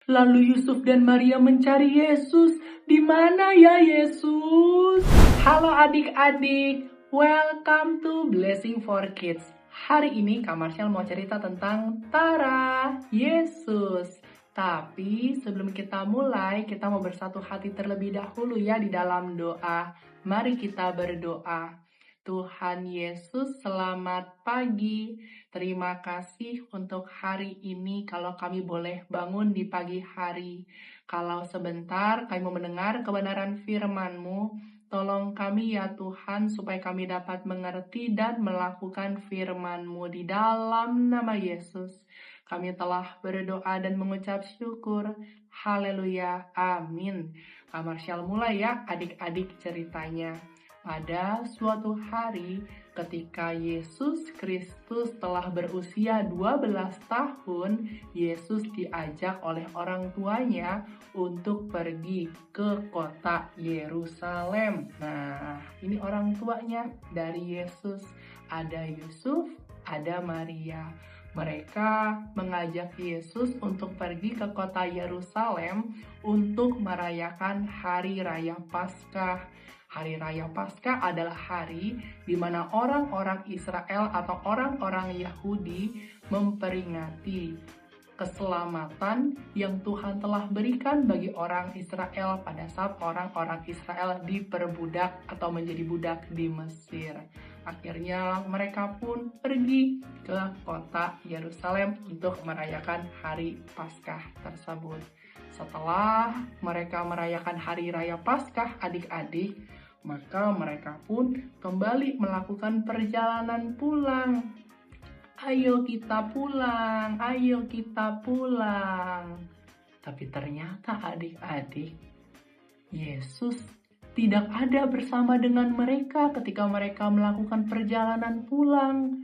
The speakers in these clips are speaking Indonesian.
Lalu Yusuf dan Maria mencari Yesus. Di mana ya Yesus? Halo adik-adik, welcome to Blessing for Kids. Hari ini Kak Marshall mau cerita tentang Tara, Yesus. Tapi sebelum kita mulai, kita mau bersatu hati terlebih dahulu ya di dalam doa. Mari kita berdoa. Tuhan Yesus, selamat pagi. Terima kasih untuk hari ini kalau kami boleh bangun di pagi hari. Kalau sebentar kami mau mendengar kebenaran firman-Mu, tolong kami ya Tuhan supaya kami dapat mengerti dan melakukan firman-Mu di dalam nama Yesus. Kami telah berdoa dan mengucap syukur. Haleluya. Amin. Kak Marshall mulai ya adik-adik ceritanya. Pada suatu hari ketika Yesus Kristus telah berusia 12 tahun, Yesus diajak oleh orang tuanya untuk pergi ke kota Yerusalem. Nah, ini orang tuanya dari Yesus. Ada Yusuf, ada Maria. Mereka mengajak Yesus untuk pergi ke kota Yerusalem untuk merayakan Hari Raya Paskah. Hari Raya Paskah adalah hari di mana orang-orang Israel atau orang-orang Yahudi memperingati keselamatan yang Tuhan telah berikan bagi orang Israel pada saat orang-orang Israel diperbudak atau menjadi budak di Mesir. Akhirnya mereka pun pergi ke kota Yerusalem untuk merayakan Hari Paskah tersebut. Setelah mereka merayakan Hari Raya Paskah adik-adik, maka mereka pun kembali melakukan perjalanan pulang. Ayo kita pulang, ayo kita pulang. Tapi ternyata adik-adik, Yesus tidak ada bersama dengan mereka ketika mereka melakukan perjalanan pulang.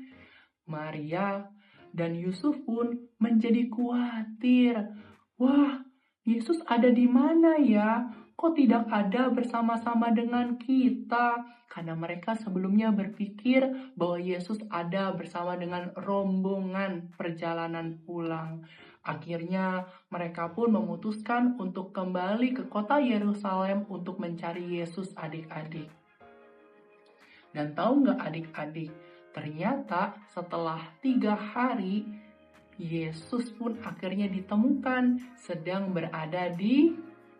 Maria dan Yusuf pun menjadi khawatir. Wah, Yesus ada di mana ya? Kok tidak ada bersama-sama dengan kita? Karena mereka sebelumnya berpikir bahwa Yesus ada bersama dengan rombongan perjalanan pulang. Akhirnya mereka pun memutuskan untuk kembali ke kota Yerusalem untuk mencari Yesus adik-adik. Dan tahu nggak adik-adik? Ternyata setelah 3 hari, Yesus pun akhirnya ditemukan sedang berada di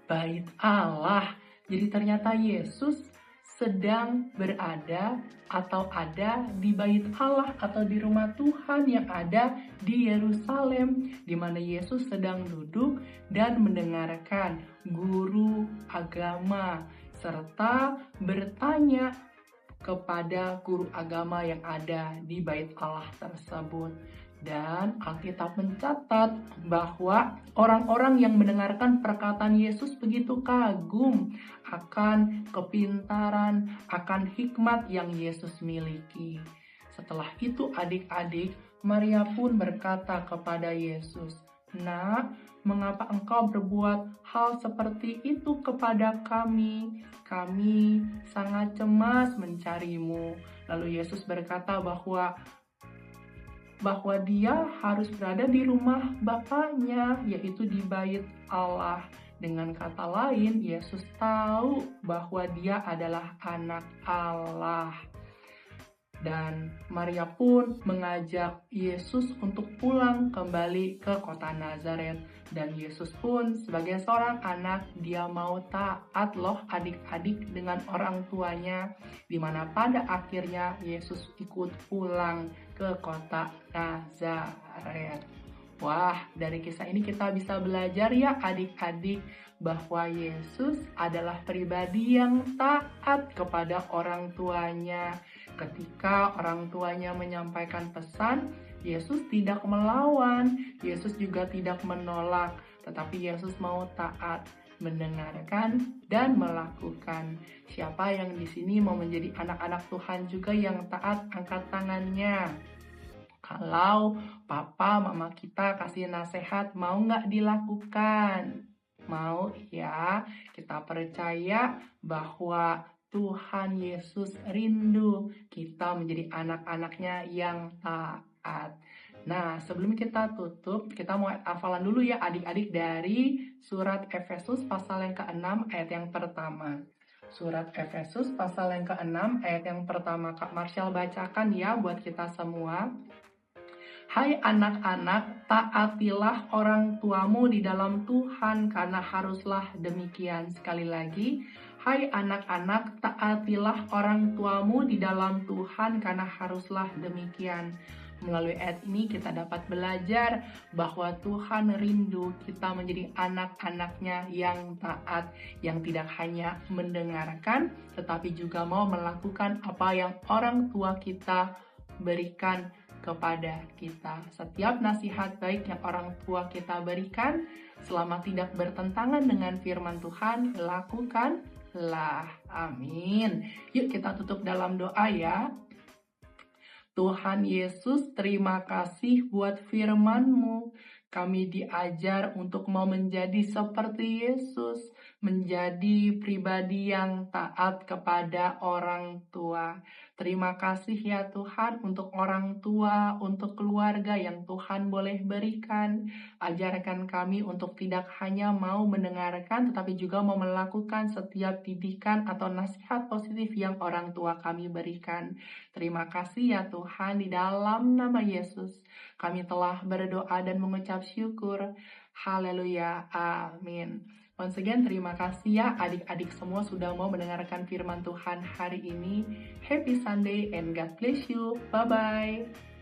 Bait Allah. Jadi ternyata Yesus sedang berada atau ada di Bait Allah atau di rumah Tuhan yang ada di Yerusalem, di mana Yesus sedang duduk dan mendengarkan guru agama serta bertanya kepada guru agama yang ada di Bait Allah tersebut. Dan Alkitab mencatat bahwa orang-orang yang mendengarkan perkataan Yesus begitu kagum akan kepintaran, akan hikmat yang Yesus miliki. Setelah itu adik-adik, Maria pun berkata kepada Yesus, "Nak, mengapa engkau berbuat hal seperti itu kepada kami? Kami sangat cemas mencarimu." Lalu Yesus berkata bahwa dia harus berada di rumah Bapaknya, yaitu di Bait Allah. Dengan kata lain, Yesus tahu bahwa dia adalah anak Allah. Dan Maria pun mengajak Yesus untuk pulang kembali ke kota Nazaret. Dan Yesus pun sebagai seorang anak, dia mau taat loh adik-adik dengan orang tuanya. Dimana pada akhirnya Yesus ikut pulang ke kota Nazaret. Wah, dari kisah ini kita bisa belajar ya adik-adik bahwa Yesus adalah pribadi yang taat kepada orang tuanya. Ketika orang tuanya menyampaikan pesan, Yesus tidak melawan, Yesus juga tidak menolak, tetapi Yesus mau taat, mendengarkan dan melakukan. Siapa yang di sini mau menjadi anak-anak Tuhan juga yang taat, angkat tangannya. Kalau papa mama kita kasih nasihat, mau nggak dilakukan? Mau ya, kita percaya bahwa Tuhan Yesus rindu kita menjadi anak-anaknya yang taat. Nah, sebelum kita tutup, kita mau hafalan dulu ya adik-adik dari surat Efesus pasal yang ke-6 ayat yang pertama. Surat Efesus pasal yang ke-6 ayat yang pertama. Kak Marshall bacakan ya buat kita semua. Hai anak-anak, taatilah orang tuamu di dalam Tuhan karena haruslah demikian. Sekali lagi, hai anak-anak, taatilah orang tuamu di dalam Tuhan karena haruslah demikian. Melalui ayat ini kita dapat belajar bahwa Tuhan rindu kita menjadi anak-anaknya yang taat, yang tidak hanya mendengarkan, tetapi juga mau melakukan apa yang orang tua kita berikan kepada kita. Setiap nasihat baik yang orang tua kita berikan, selama tidak bertentangan dengan firman Tuhan, lakukanlah. Amin. Yuk kita tutup dalam doa ya. Tuhan Yesus, terima kasih buat firman-Mu. Kami diajar untuk mau menjadi seperti Yesus, menjadi pribadi yang taat kepada orang tua. Terima kasih ya Tuhan untuk orang tua, untuk keluarga yang Tuhan boleh berikan. Ajarkan kami untuk tidak hanya mau mendengarkan, tetapi juga mau melakukan setiap didikan atau nasihat positif yang orang tua kami berikan. Terima kasih ya Tuhan, di dalam nama Yesus kami telah berdoa dan mengucap syukur. Haleluya, amin. Once again, terima kasih ya adik-adik semua sudah mau mendengarkan firman Tuhan hari ini. Happy Sunday and God bless you. Bye-bye.